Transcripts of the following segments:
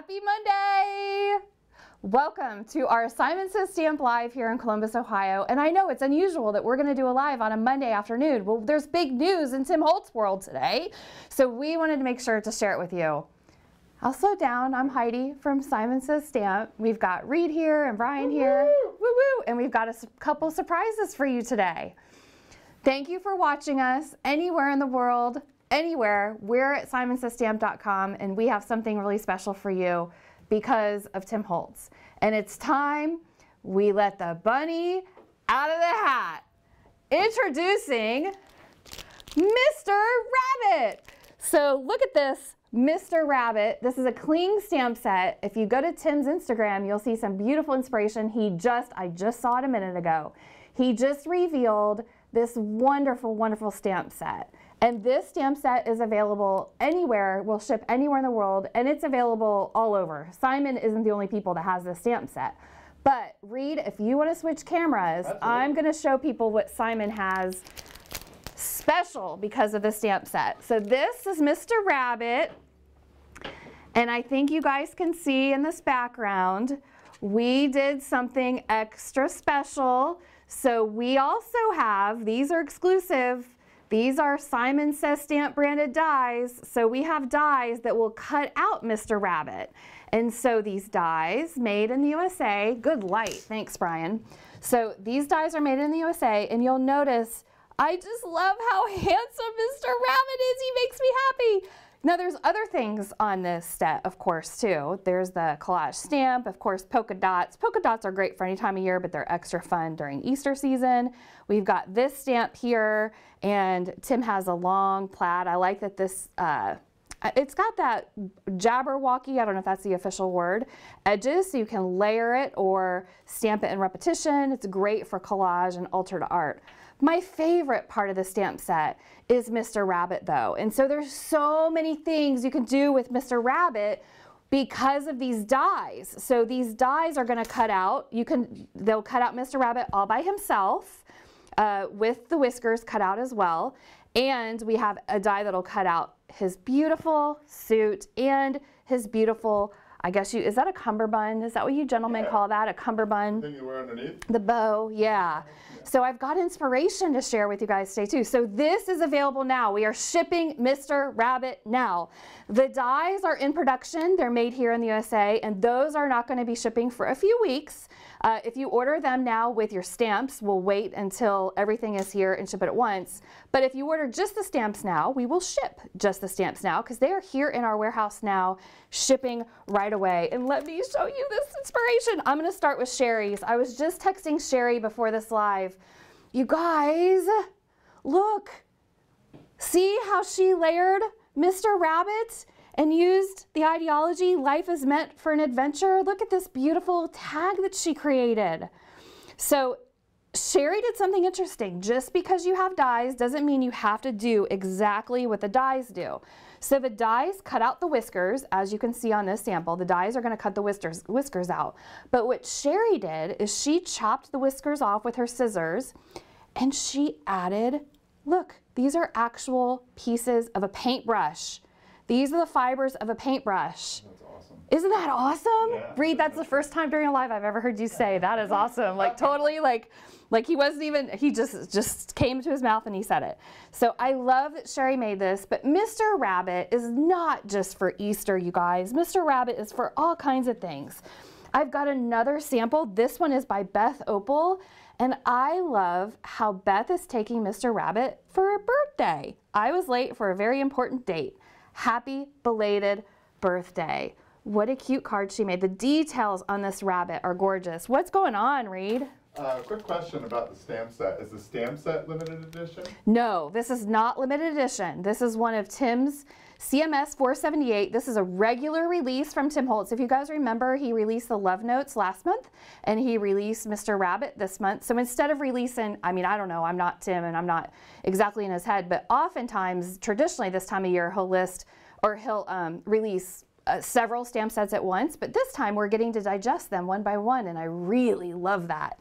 Happy Monday! Welcome to our Simon Says Stamp Live here in Columbus, Ohio. And I know it's unusual that we're going to do a live on a Monday afternoon. Well, there's big news in Tim Holtz world today, so we wanted to make sure to share it with you. I'll slow down. I'm Heidi from Simon Says Stamp. We've got Reed here and Brian here. Woo-woo! And we've got a couple surprises for you today. Thank you for watching us anywhere in the world. Anywhere, we're at simonsaystamp.com, and we have something really special for you because of Tim Holtz. And it's time we let the bunny out of the hat. Introducing Mr. Rabbit. So look at this, Mr. Rabbit. This is a cling stamp set. If you go to Tim's Instagram, you'll see some beautiful inspiration. I just saw it a minute ago. He just revealed this wonderful, wonderful stamp set. And this stamp set is available anywhere, will ship anywhere in the world, and it's available all over. Simon isn't the only people that has this stamp set. But Reed, if you want to switch cameras, absolutely, I'm going to show people what Simon has special because of the stamp set. So this is Mr. Rabbit, and I think you guys can see in this background, we did something extra special. So we also have, these are exclusive, these are Simon Says Stamp branded dies. So we have dies that will cut out Mr. Rabbit. And so these dies made in the USA, good light, thanks Brian. So these dies are made in the USA, and you'll notice, I just love how handsome Mr. Rabbit is. He makes me happy. Now there's other things on this set, of course, too. There's the collage stamp, of course, polka dots. Polka dots are great for any time of year, but they're extra fun during Easter season. We've got this stamp here, and Tim has a long plaid. I like that this, it's got that jabberwocky, I don't know if that's the official word, edges, so you can layer it or stamp it in repetition. It's great for collage and altered art. My favorite part of the stamp set is Mr. Rabbit, though. And so there's so many things you can do with Mr. Rabbit because of these dies. So these dies are going to cut out. They'll cut out Mr. Rabbit all by himself with the whiskers cut out as well. And we have a die that'll cut out his beautiful suit and his beautiful, I guess is that a cummerbund? Is that what you gentlemen call that? A cummerbund? The thing you wear underneath? The bow, yeah. So I've got inspiration to share with you guys today too. So this is available now. We are shipping Mr. Rabbit now. The dies are in production. They're made here in the USA, and those are not going to be shipping for a few weeks. If you order them now with your stamps, we'll wait until everything is here and ship it at once. But if you order just the stamps now, we will ship just the stamps now because they are here in our warehouse now, shipping right away. And let me show you this inspiration. I'm going to start with Sherry's. I was just texting Sherry before this live. You guys, look. See how she layered Mr. Rabbit and used the ideology, life is meant for an adventure. Look at this beautiful tag that she created. So Sherry did something interesting. Just because you have dies doesn't mean you have to do exactly what the dies do. So the dies cut out the whiskers, as you can see on this sample. The dies are going to cut the whiskers out. But what Sherry did is she chopped the whiskers off with her scissors, and she added, look, these are actual pieces of a paintbrush. These are the fibers of a paintbrush. That's awesome. Isn't that awesome? Yeah, Reed, that's the first time during a live I've ever heard you say that is awesome. Like totally like he wasn't even, he just came to his mouth and he said it. So I love that Sherry made this, but Mr. Rabbit is not just for Easter, you guys. Mr. Rabbit is for all kinds of things. I've got another sample. This one is by Beth Opal, and I love how Beth is taking Mr. Rabbit for a birthday. I was late for a very important date. Happy belated birthday. What a cute card she made. The details on this rabbit are gorgeous. What's going on, Reed? Quick question about the stamp set. Is the stamp set limited edition? No, this is not limited edition. This is one of Tim's CMS 478. This is a regular release from Tim Holtz. If you guys remember, he released the Love Notes last month, and he released Mr. Rabbit this month. So instead of releasing, I mean, I don't know, I'm not Tim and I'm not exactly in his head, but oftentimes, traditionally this time of year, he'll release several stamp sets at once, but this time we're getting to digest them one by one, and I really love that.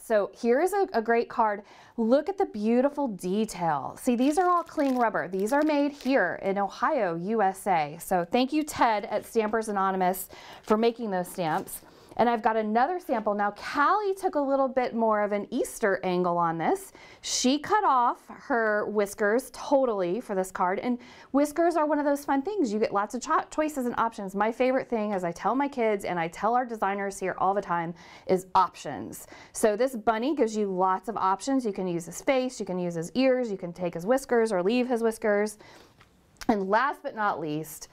So here's a great card. Look at the beautiful detail. See, these are all cling rubber. These are made here in Ohio, USA. So thank you, Ted at Stampers Anonymous, for making those stamps. And I've got another sample. Now, Callie took a little bit more of an Easter angle on this. She cut off her whiskers totally for this card. And whiskers are one of those fun things. You get lots of choices and options. My favorite thing, as I tell my kids and I tell our designers here all the time, is options. So this bunny gives you lots of options. You can use his face, you can use his ears, you can take his whiskers or leave his whiskers. And last but not least,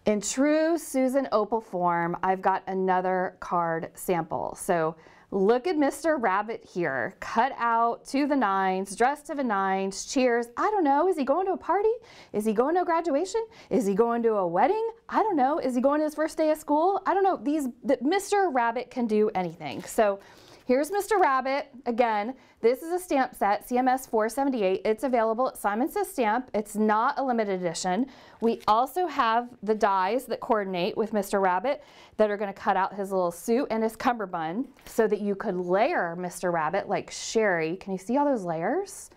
in true Susan Opal form, I've got another card sample. So look at Mr. Rabbit here, cut out to the nines, dressed to the nines, cheers. I don't know, is he going to a party? Is he going to a graduation? Is he going to a wedding? I don't know. Is he going to his first day of school? I don't know. Mr. Rabbit can do anything. So here's Mr. Rabbit. Again, this is a stamp set, CMS 478. It's available at Simon Says Stamp. It's not a limited edition. We also have the dies that coordinate with Mr. Rabbit that are going to cut out his little suit and his cummerbund so that you could layer Mr. Rabbit like Sherry. Can you see all those layers?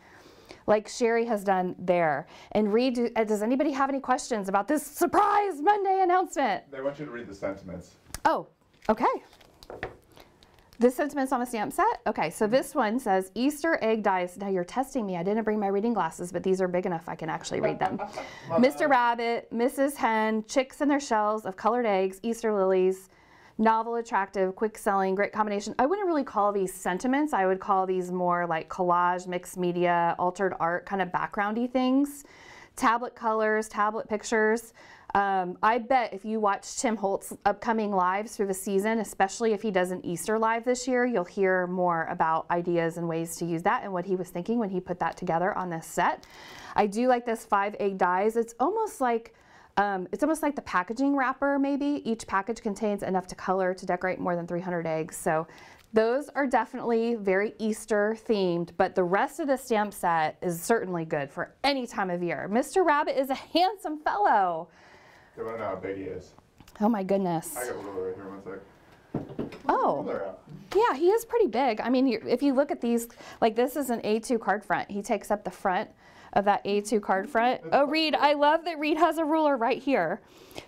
Like Sherry has done there. And Reed, does anybody have any questions about this surprise Monday announcement? They want you to read the sentiments. Oh, okay. The sentiments on the stamp set? Okay, so this one says Easter egg dies. Now you're testing me. I didn't bring my reading glasses, but these are big enough I can actually read them. Mr. Rabbit, Mrs. Hen, chicks in their shells of colored eggs, Easter lilies, novel, attractive, quick selling, great combination. I wouldn't really call these sentiments. I would call these more like collage, mixed media, altered art, kind of backgroundy things. Tablet colors, tablet pictures. I bet if you watch Tim Holtz' upcoming lives through the season, especially if he does an Easter live this year, you'll hear more about ideas and ways to use that and what he was thinking when he put that together on this set. I do like this 5 egg dies. It's almost like the packaging wrapper maybe. Each package contains enough to color to decorate more than 300 eggs. So those are definitely very Easter themed, but the rest of the stamp set is certainly good for any time of year. Mr. Rabbit is a handsome fellow. They want to know how big he is. Oh my goodness. I got a ruler right here, one sec. Oh, yeah, he is pretty big. I mean, if you look at these, like this is an A2 card front. He takes up the front of that A2 card front. Oh, Reed, I love that Reed has a ruler right here.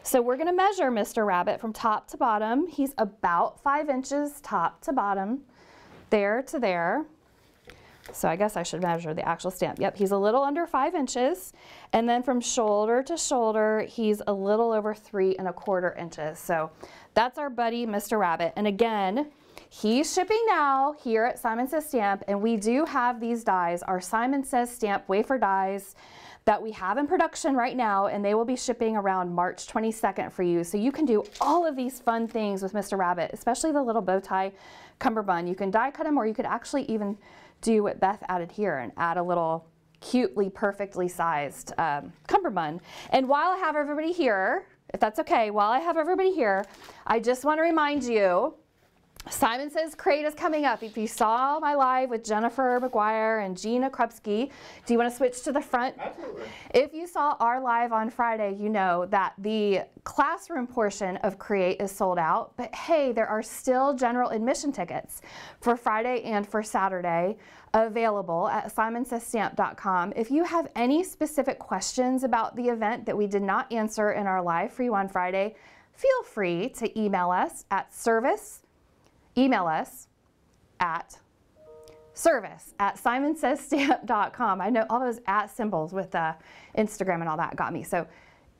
So we're gonna measure Mr. Rabbit from top to bottom. He's about 5 inches top to bottom, there to there. So I guess I should measure the actual stamp. Yep, he's a little under 5 inches. And then from shoulder to shoulder, he's a little over 3 1/4 inches. So that's our buddy, Mr. Rabbit. And again, he's shipping now here at Simon Says Stamp, and we do have these dies, our Simon Says Stamp wafer dies that we have in production right now, and they will be shipping around March 22nd for you. So you can do all of these fun things with Mr. Rabbit, especially the little bow tie cummerbund. You can die cut him, or you could actually even do what Beth added here and add a little cutely, perfectly sized cummerbund. And while I have everybody here, if that's okay, while I have everybody here, I just want to remind you, Simon Says Crate is coming up. If you saw my live with Jennifer McGuire and Gina Krupski, do you want to switch to the front? Absolutely. If you saw our live on Friday, you know that the classroom portion of Create is sold out, but hey, there are still general admission tickets for Friday and for Saturday available at simonsaystamp.com. If you have any specific questions about the event that we did not answer in our live for you on Friday, feel free to email us at service@simonsaystamp.com. I know all those at symbols with Instagram and all that got me. So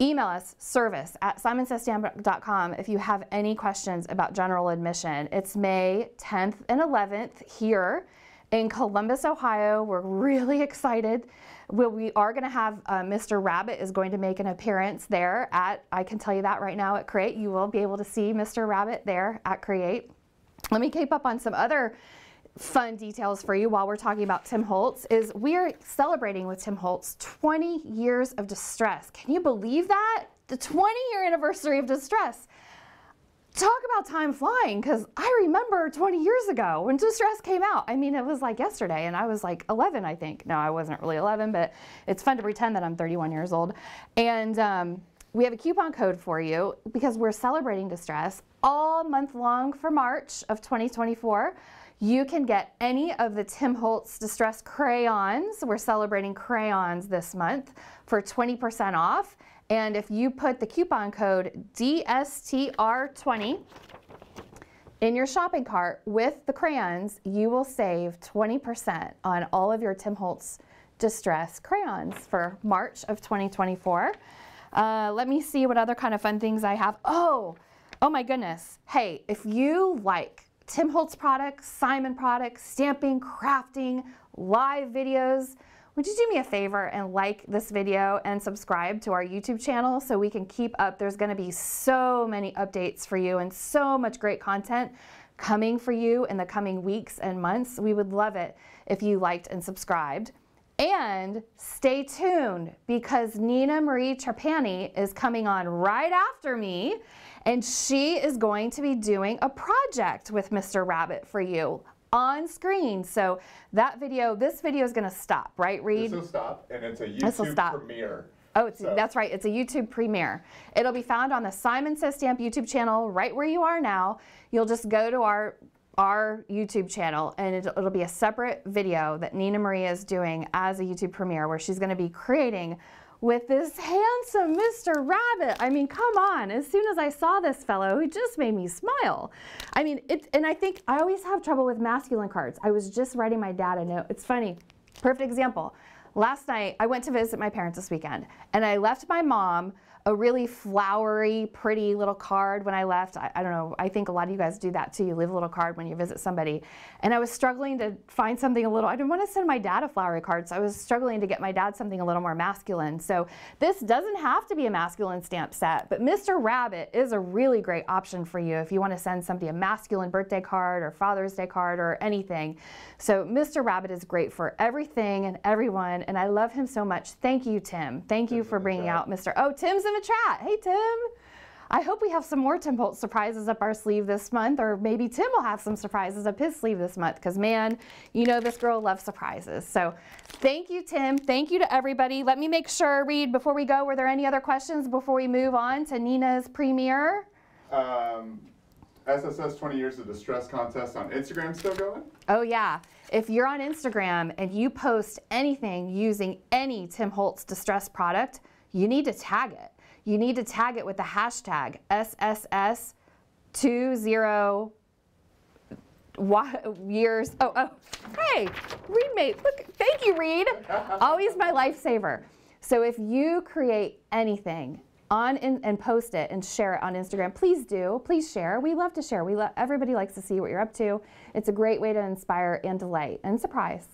email us service@simonsaystamp.com if you have any questions about general admission. It's May 10th and 11th here in Columbus, Ohio. We're really excited. We are going to have Mr. Rabbit is going to make an appearance there at, I can tell you that right now, at Create. You will be able to see Mr. Rabbit there at Create. Let me keep up on some other fun details for you while we're talking about Tim Holtz. Is we're celebrating with Tim Holtz 20 years of Distress. Can you believe that? The 20-year anniversary of Distress. Talk about time flying, because I remember 20 years ago when Distress came out. I mean, it was like yesterday, and I was like 11, I think. No, I wasn't really 11, but it's fun to pretend that I'm 31 years old. And we have a coupon code for you because we're celebrating distress all month long for March of 2024. You can get any of the Tim Holtz Distress crayons. We're celebrating crayons this month for 20% off. And if you put the coupon code DSTR20 in your shopping cart with the crayons, you will save 20% on all of your Tim Holtz Distress crayons for March of 2024. Let me see what other kind of fun things I have. Oh my goodness. Hey, if you like Tim Holtz products, Simon products, stamping, crafting, live videos, would you do me a favor and like this video and subscribe to our YouTube channel so we can keep up? There's going to be so many updates for you and so much great content coming for you in the coming weeks and months. We would love it if you liked and subscribed. And stay tuned because Nina Marie Trapani is coming on right after me, and she is going to be doing a project with Mr. Rabbit for you on screen. So that video, this video is going to stop, right, Reed? This will stop, and it's a YouTube premiere. Oh, that's right. It's a YouTube premiere. It'll be found on the Simon Says Stamp YouTube channel right where you are now. You'll just go to our YouTube channel, and it'll be a separate video that Nina Marie is doing as a YouTube premiere where she's going to be creating with this handsome Mr. Rabbit. I mean, come on. As soon as I saw this fellow, he just made me smile. I mean, and I think I always have trouble with masculine cards. I was just writing my dad a note. It's funny. Perfect example. Last night, I went to visit my parents this weekend, and I left my mom a really flowery, pretty little card when I left. I don't know, I think a lot of you guys do that too. You leave a little card when you visit somebody. And I was struggling to find something a little, I didn't want to send my dad a flowery card, so I was struggling to get my dad something a little more masculine. So this doesn't have to be a masculine stamp set, but Mr. Rabbit is a really great option for you if you want to send somebody a masculine birthday card or Father's Day card or anything. So Mr. Rabbit is great for everything and everyone, and I love him so much. Thank you, Tim. Thank you for bringing out Mr. Oh, Tim's in the chat. Hey, Tim. I hope we have some more Tim Holtz surprises up our sleeve this month, or maybe Tim will have some surprises up his sleeve this month, because man, you know this girl loves surprises. So thank you, Tim. Thank you to everybody. Let me make sure, Reed, before we go, were there any other questions before we move on to Nina's premiere? SSS 20 Years of Distress contest on Instagram still going? Oh yeah. If you're on Instagram and you post anything using any Tim Holtz Distress product, you need to tag it. You need to tag it with the hashtag SSS20 years. Oh, hey, Reed mate, look, thank you, Reed. Always my lifesaver. So if you create anything and post it and share it on Instagram, please do. Please share. We love to share. Everybody likes to see what you're up to. It's a great way to inspire and delight and surprise.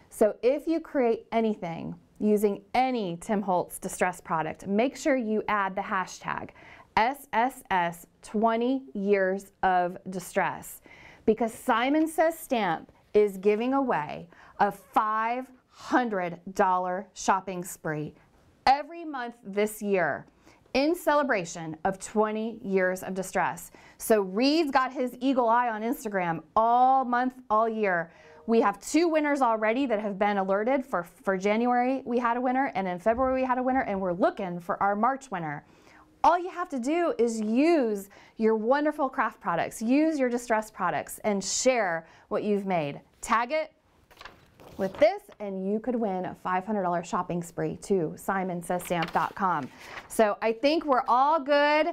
So if you create anything using any Tim Holtz Distress product, make sure you add the hashtag SSS20 Years of Distress, because Simon Says Stamp is giving away a $500 shopping spree every month this year in celebration of 20 years of distress. So Reed's got his eagle eye on Instagram all month, all year. We have 2 winners already that have been alerted. For January, we had a winner, and in February, we had a winner, and we're looking for our March winner. All you have to do is use your wonderful craft products, use your distress products, and share what you've made. Tag it with this, and you could win a $500 shopping spree to SimonSaysStamp.com. So I think we're all good.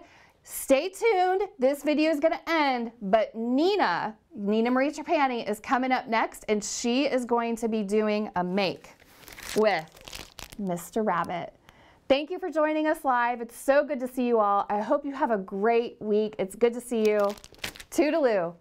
Stay tuned. This video is going to end, but Nina Marie Trapani is coming up next, and she is going to be doing a make with Mr. Rabbit. Thank you for joining us live. It's so good to see you all. I hope you have a great week. It's good to see you. Toodaloo.